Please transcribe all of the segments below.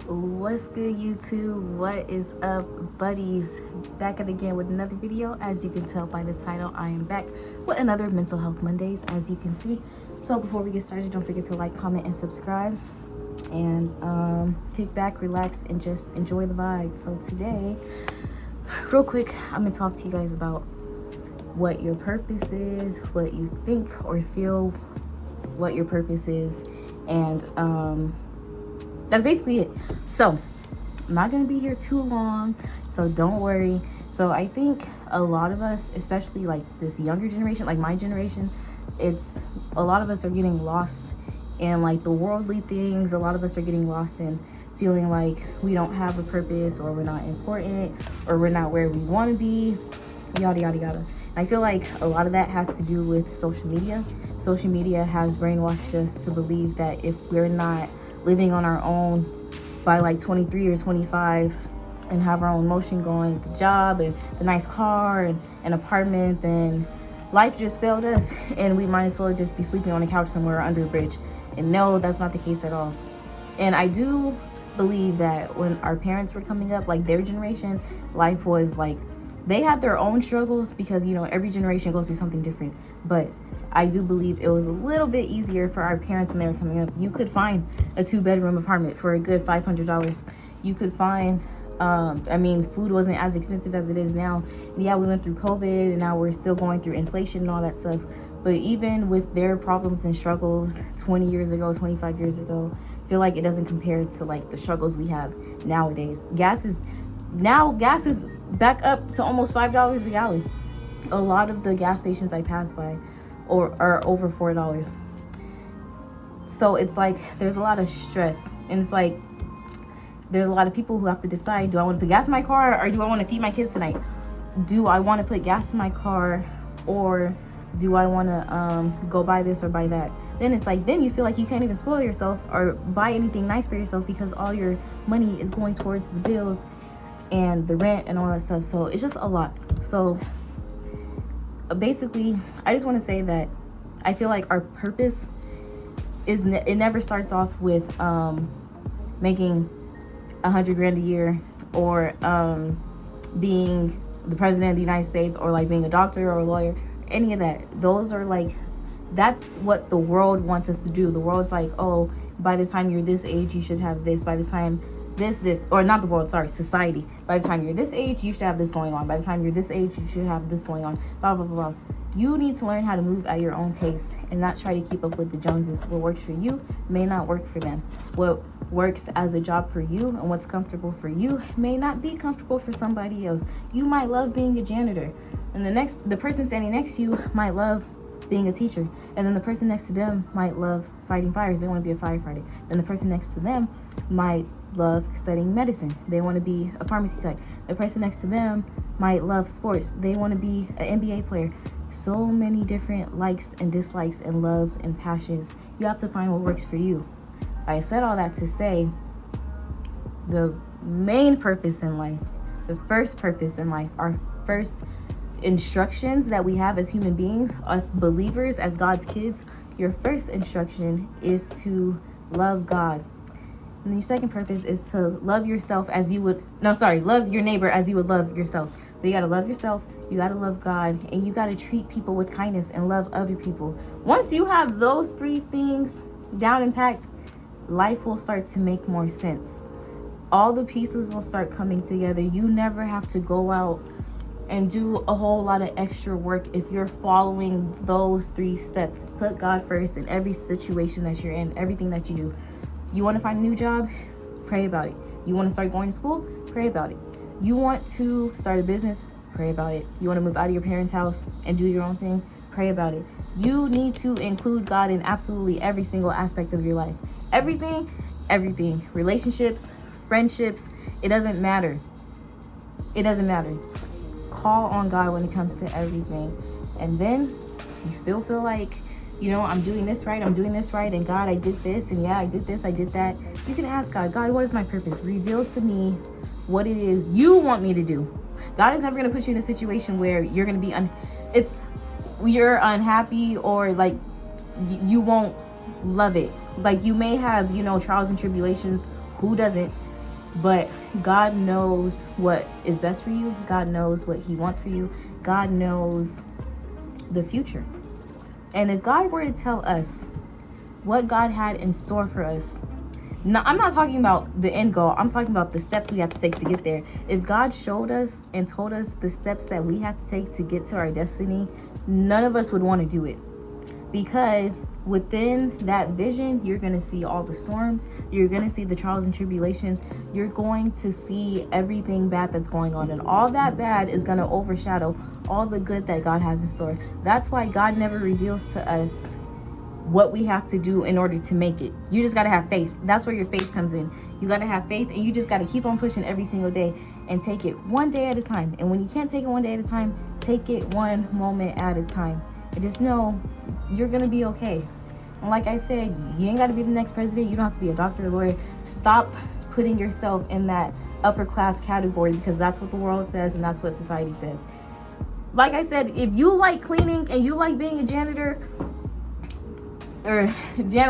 What's good, YouTube? What is up, buddies? Back at again with another video. As you can tell by the title, I am back with another Mental Health Mondays, as you can see. So before we get started, don't forget to like, comment, and subscribe, and kick back, relax, and just enjoy the vibe. So today, real quick, I'm gonna talk to you guys about what your purpose is, what you think or feel what your purpose is, and that's basically it. So I'm not gonna be here too long, so don't worry. So I think a lot of us, especially like this younger generation, like my generation, it's a lot of us are getting lost in like the worldly things. A lot of us are getting lost in feeling like we don't have a purpose, or we're not important, or we're not where we want to be, yada yada yada. I feel like a lot of that has to do with social media. Social media has brainwashed us to believe that if we're not living on our own by like 23 or 25 and have our own motion going, the job and the nice car and an apartment, then life just failed us and we might as well just be sleeping on a couch somewhere under a bridge. And no, that's not the case at all. And I do believe that when our parents were coming up, like their generation, life was like, they had their own struggles because, you know, every generation goes through something different. But I do believe it was a little bit easier for our parents when they were coming up. You could find a 2-bedroom apartment for a good $500. You could find, food wasn't as expensive as it is now. Yeah, we went through COVID and now we're still going through inflation and all that stuff. But even with their problems and struggles 20 years ago, 25 years ago, I feel like it doesn't compare to like the struggles we have nowadays. Gas is back up to almost $5 a gallon. A lot of the gas stations I pass by are over $4. So it's like there's a lot of stress, and it's like there's a lot of people who have to decide, do I want to put gas in my car, or do I want to feed my kids tonight? Do I want to put gas in my car, or do I want to go buy this or buy that? Then it's like, then you feel like you can't even spoil yourself or buy anything nice for yourself because all your money is going towards the bills and the rent and all that stuff. So it's just a lot. So basically, I just want to say that I feel like our purpose is it never starts off with making $100,000 a year, or being the president of the United States, or like being a doctor or a lawyer, any of that. Those are like, that's what the world wants us to do. The world's like, oh, by the time you're this age, you should have this. By the time this, or not the world, sorry, society. By the time you're this age, you should have this going on. By the time you're this age, you should have this going on. Blah, blah, blah, blah. You need to learn how to move at your own pace and not try to keep up with the Joneses. What works for you may not work for them. What works as a job for you and what's comfortable for you may not be comfortable for somebody else. You might love being a janitor, and the person standing next to you might love being a teacher, and then the person next to them might love fighting fires. They want to be a firefighter. Then the person next to them might love studying medicine. They want to be a pharmacy tech. The person next to them might love sports. They want to be an NBA player. So many different likes and dislikes and loves and passions. You have to find what works for you. I said all that to say the main purpose in life, the first purpose in life, our first instructions that we have as human beings, us believers, as God's kids, your first instruction is to love God. And your second purpose is to love yourself as you would, love your neighbor as you would love yourself. So you got to love yourself, you got to love God, and you got to treat people with kindness and love other people. Once you have those three things down and packed, life will start to make more sense. All the pieces will start coming together. You never have to go out and do a whole lot of extra work if you're following those 3 steps. Put God first in every situation that you're in, everything that you do. You want to find a new job? Pray about it. You want to start going to school? Pray about it. You want to start a business? Pray about it. You want to move out of your parents' house and do your own thing? Pray about it. You need to include God in absolutely every single aspect of your life. Everything. Relationships, friendships, it doesn't matter. It doesn't matter. Call on God when it comes to everything. And then you still feel like, you know, I'm doing this right, and God, I did this, and yeah, I did this, I did that. You can ask God, what is my purpose? Reveal to me what it is you want me to do. God is never going to put you in a situation where you're going to be you're unhappy, or like you won't love it. Like, you may have, you know, trials and tribulations. Who doesn't? But God knows what is best for you. God knows what he wants for you. God knows the future. And if God were to tell us what God had in store for us, no, I'm not talking about the end goal. I'm talking about the steps we have to take to get there. If God showed us and told us the steps that we have to take to get to our destiny, none of us would want to do it. Because within that vision, you're going to see all the storms. You're going to see the trials and tribulations. You're going to see everything bad that's going on. And all that bad is going to overshadow all the good that God has in store. That's why God never reveals to us what we have to do in order to make it. You just got to have faith. That's where your faith comes in. You got to have faith, and you just got to keep on pushing every single day and take it one day at a time. And when you can't take it one day at a time, take it one moment at a time. And just know you're going to be okay. And like I said, you ain't got to be the next president. You don't have to be a doctor or lawyer. Stop putting yourself in that upper class category, because that's what the world says and that's what society says. Like I said, if you like cleaning and you like being a janitor or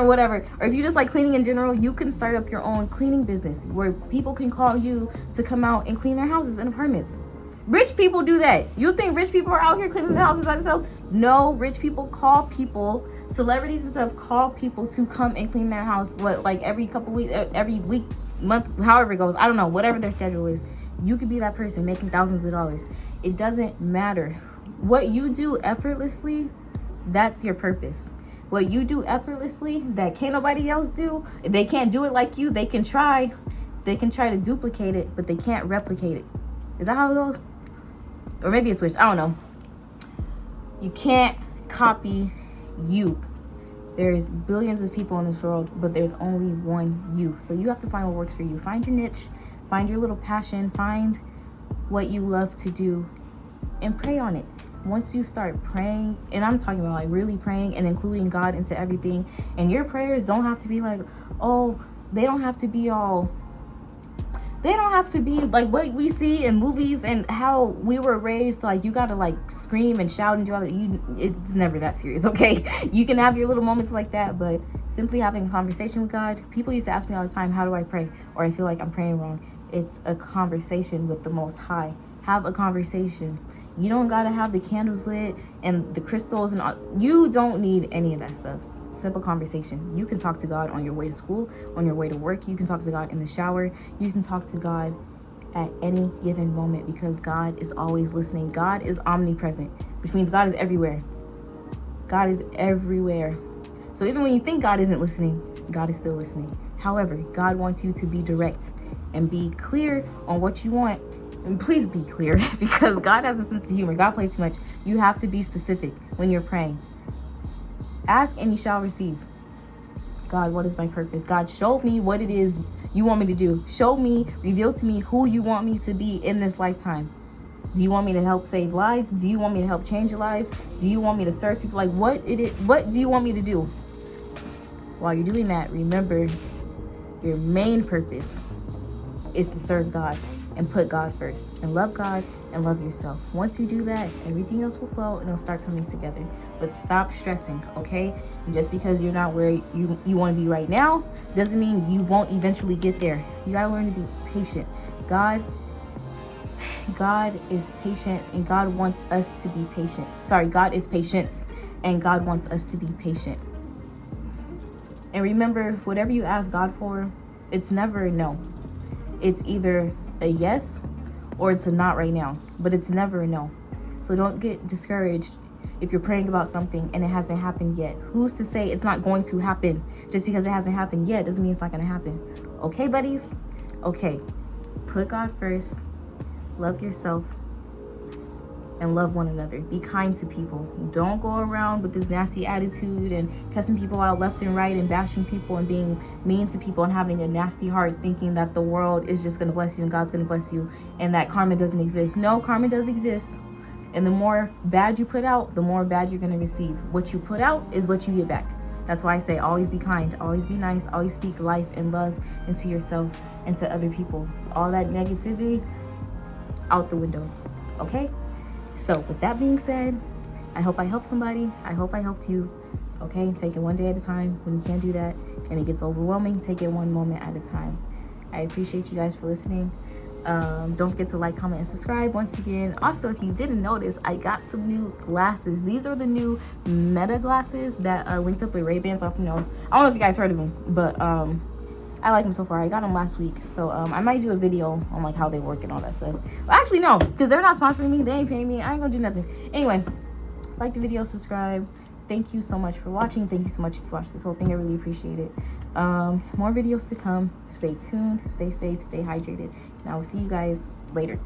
whatever, or if you just like cleaning in general, you can start up your own cleaning business where people can call you to come out and clean their houses and apartments. Rich people do that. You think rich people are out here cleaning the houses by themselves? No, rich people call people, celebrities and stuff call people to come and clean their house. What, like every couple weeks, every week, month, however it goes. I don't know, whatever their schedule is. You could be that person making thousands of dollars. It doesn't matter. What you do effortlessly, that's your purpose. What you do effortlessly that can't nobody else do, they can't do it like you. They can try to duplicate it, but they can't replicate it. Is that how it goes? Or maybe a switch, I don't know. You can't copy you. There's billions of people in this world, but there's only one you. So you have to find what works for you. Find your niche, find your little passion, find what you love to do, and pray on it. Once you start praying, and I'm talking about like really praying and including God into everything, and your prayers don't have to be like, oh, they don't have to be like what we see in movies and how we were raised. Like, you gotta like scream and shout and do all that. It's never that serious, okay? You can have your little moments like that, but simply having a conversation with God. People used to ask me all the time, how do I pray? Or I feel like I'm praying wrong. It's a conversation with the Most High. Have a conversation. You don't gotta have the candles lit and the crystals and all. You don't need any of that stuff. Simple conversation. You can talk to God on your way to school, on your way to work. You can talk to God in the shower. You can talk to God at any given moment, because God is always listening. God is omnipresent, which means God is everywhere. God is everywhere. So even when you think God isn't listening, God is still listening. However, God wants you to be direct and be clear on what you want. And please be clear, because God has a sense of humor. God plays too much. You have to be specific when you're praying. Ask and you shall receive. God, what is my purpose? God, show me what it is you want me to do. Show me, reveal to me who you want me to be in this lifetime. Do you want me to help save lives? Do you want me to help change lives? Do you want me to serve people? Like, what do you want me to do? While you're doing that, remember your main purpose is to serve God and put God first, and love God and love yourself. Once you do that, everything else will flow and it'll start coming together. But stop stressing, okay? And just because you're not where you want to be right now doesn't mean you won't eventually get there. You gotta learn to be patient. God is patient, and God wants us to be patient. God is patience, and God wants us to be patient. And remember, whatever you ask God for, it's never a no. It's either a yes or it's a not right now, but it's never a no. So don't get discouraged if you're praying about something and it hasn't happened yet. Who's to say it's not going to happen? Just because it hasn't happened yet doesn't mean it's not going to happen. Okay, buddies? Okay. Put God first. Love yourself. And love one another. Be kind to people. Don't go around with this nasty attitude and cussing people out left and right and bashing people and being mean to people and having a nasty heart, thinking that the world is just going to bless you and God's going to bless you and that karma doesn't exist. No, karma does exist. And the more bad you put out, the more bad you're going to receive. What you put out is what you get back. That's why I say always be kind, always be nice, always speak life and love into yourself and to other people. All that negativity, out the window. Okay? So with that being said, I hope I helped somebody. I hope I helped you. Okay, take it one day at a time. When you can't do that and it gets overwhelming, take it one moment at a time. I appreciate you guys for listening. Don't forget to like, comment, and subscribe once again. Also, if you didn't notice, I got some new glasses. These are the new Meta glasses that are linked up with Ray-Bans. I don't know if you guys heard of them, but I like them so far. I got them last week, so I might do a video on like how they work and all that stuff. Well, actually no, because they're not sponsoring me. They ain't paying me. I ain't gonna do nothing. Anyway, like the video, subscribe. Thank you so much for watching. Thank you so much if you watched this whole thing. I really appreciate it. More videos to come. Stay tuned, stay safe, stay hydrated, and I will see you guys later.